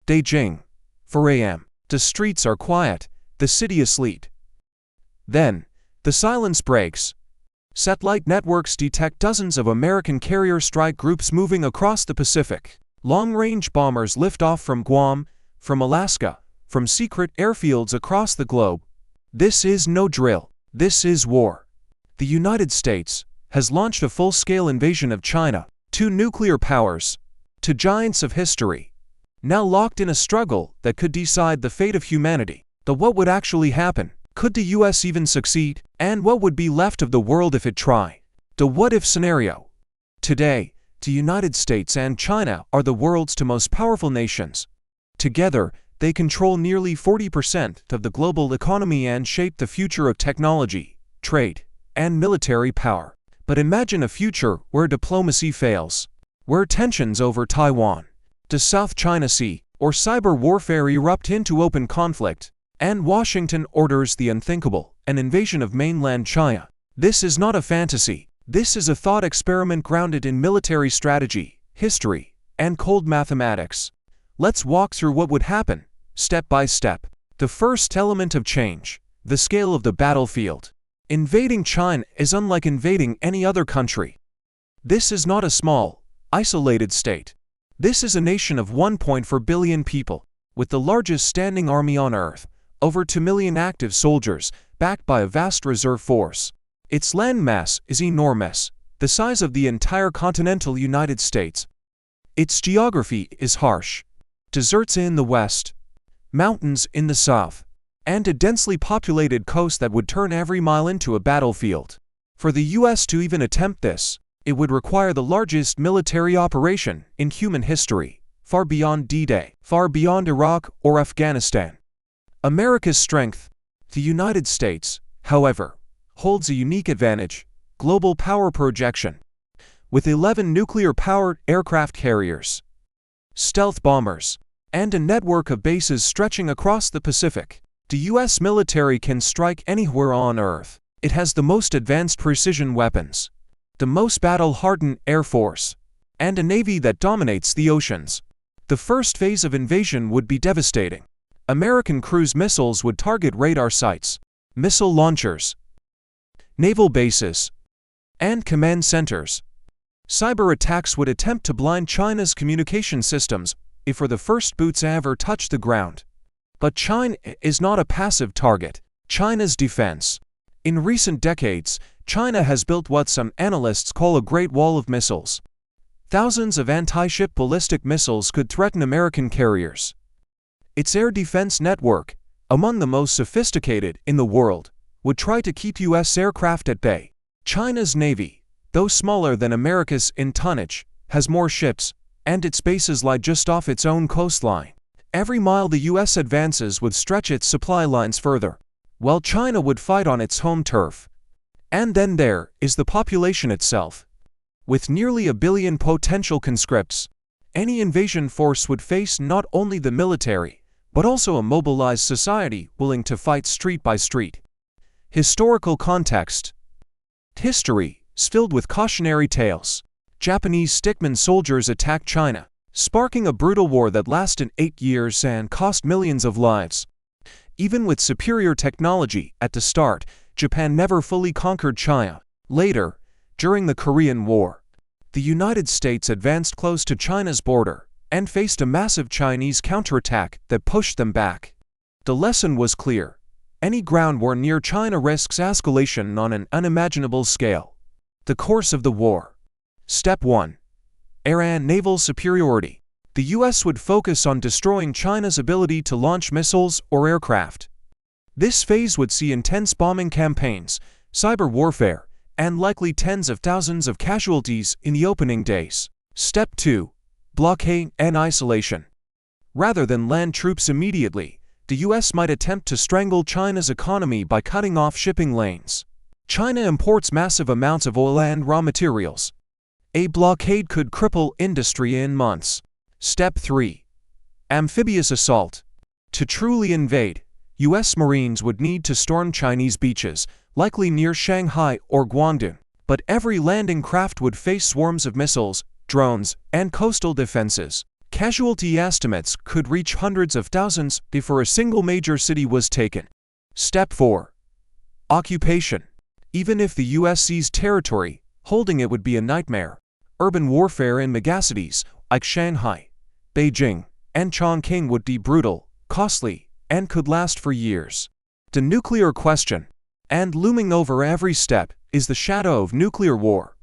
Beijing, 4 a.m. The streets are quiet, the city asleep. Then, the silence breaks. Satellite networks detect dozens of American carrier strike groups moving across the Pacific. Long-range bombers lift off from Guam, from Alaska, from secret airfields across the globe. This is no drill. This is war. The United States has launched a full-scale invasion of China, two nuclear powers, two giants of history, now locked in a struggle that could decide the fate of humanity. What would actually happen? Could the US even succeed? And what would be left of the world if it tried? The what-if scenario. Today, the United States and China are the world's two most powerful nations. Together, they control nearly 40% of the global economy and shape the future of technology, trade, and military power. But imagine a future where diplomacy fails, where tensions over Taiwan, the South China Sea, or cyber warfare erupt into open conflict, and Washington orders the unthinkable, an invasion of mainland China. This is not a fantasy. This is a thought experiment grounded in military strategy, history, and cold mathematics. Let's walk through what would happen, step by step. The first element of change, the scale of the battlefield. Invading China is unlike invading any other country. This is not a small, isolated state. This is a nation of 1.4 billion people, with the largest standing army on Earth, over 2 million active soldiers, backed by a vast reserve force. Its landmass is enormous, the size of the entire continental United States. Its geography is harsh. Deserts in the west, mountains in the south, and a densely populated coast that would turn every mile into a battlefield. For the US to even attempt this, it would require the largest military operation in human history, far beyond D-Day, far beyond Iraq or Afghanistan. America's strength. The United States, however, holds a unique advantage: global power projection. With 11 nuclear-powered aircraft carriers, stealth bombers, and a network of bases stretching across the Pacific, the US military can strike anywhere on Earth. It has the most advanced precision weapons, the most battle-hardened air force, and a navy that dominates the oceans. The first phase of invasion would be devastating. American cruise missiles would target radar sites, missile launchers, naval bases, and command centers. Cyber attacks would attempt to blind China's communication systems before the first boots ever touch the ground. But China is not a passive target. China's defense. In recent decades, China has built what some analysts call a Great Wall of missiles. Thousands of anti-ship ballistic missiles could threaten American carriers. Its air defense network, among the most sophisticated in the world, would try to keep US aircraft at bay. China's navy, though smaller than America's in tonnage, has more ships, and its bases lie just off its own coastline. Every mile the US advances would stretch its supply lines further, while China would fight on its home turf. And then there is the population itself. With nearly 1 billion potential conscripts, any invasion force would face not only the military, but also a mobilized society willing to fight street by street. Historical context. History is filled with cautionary tales. Japanese stickman soldiers attacked China, sparking a brutal war that lasted 8 years and cost millions of lives. Even with superior technology at the start, Japan never fully conquered China. Later, during the Korean War, the United States advanced close to China's border and faced a massive Chinese counterattack that pushed them back. The lesson was clear: any ground war near China risks escalation on an unimaginable scale. The course of the war. Step 1. Air and naval superiority. The US would focus on destroying China's ability to launch missiles or aircraft. This phase would see intense bombing campaigns, cyber warfare, and likely tens of thousands of casualties in the opening days. Step 2. Blockade and isolation. Rather than land troops immediately, the US might attempt to strangle China's economy by cutting off shipping lanes. China imports massive amounts of oil and raw materials. A blockade could cripple industry in months. Step 3. Amphibious assault. To truly invade, US Marines would need to storm Chinese beaches, likely near Shanghai or Guangdong. But every landing craft would face swarms of missiles, drones, and coastal defenses. Casualty estimates could reach hundreds of thousands before a single major city was taken. Step 4. Occupation. Even if the US seized territory, holding it would be a nightmare. Urban warfare in megacities like Shanghai, Beijing, and Chongqing would be brutal, costly, and could last for years. The nuclear question. And looming over every step is the shadow of nuclear war.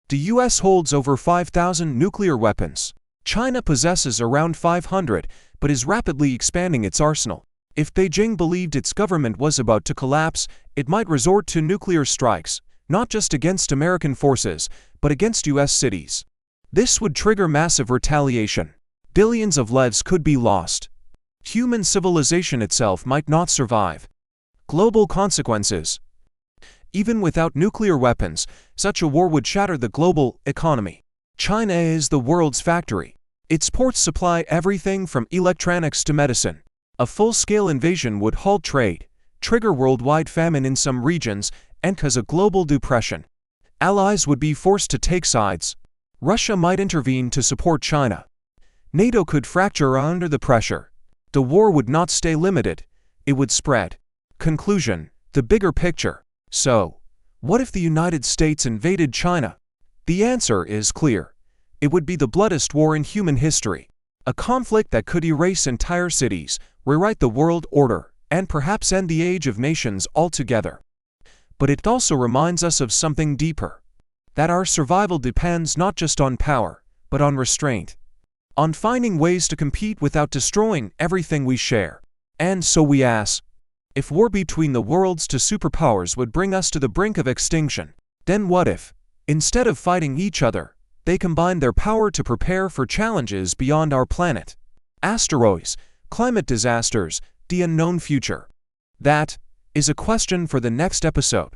The US holds over 5,000 nuclear weapons. China possesses around 500, but is rapidly expanding its arsenal. If Beijing believed its government was about to collapse, it might resort to nuclear strikes, not just against American forces, but against US cities. This would trigger massive retaliation. Billions of lives could be lost. Human civilization itself might not survive. Global consequences. Even without nuclear weapons, such a war would shatter the global economy. China is the world's factory. Its ports supply everything from electronics to medicine. A full-scale invasion would halt trade, trigger worldwide famine in some regions, and cause a global depression. Allies would be forced to take sides. Russia might intervene to support China. NATO could fracture under the pressure. The war would not stay limited. It would spread. Conclusion. The bigger picture. So, what if the United States invaded China? The answer is clear. It would be the bloodiest war in human history. A conflict that could erase entire cities, rewrite the world order, and perhaps end the age of nations altogether. But it also reminds us of something deeper. That our survival depends not just on power, but on restraint. On finding ways to compete without destroying everything we share. And so we ask, if war between the world's two superpowers would bring us to the brink of extinction, then what if, instead of fighting each other, they combined their power to prepare for challenges beyond our planet? Asteroids, climate disasters, the unknown future. That is a question for the next episode.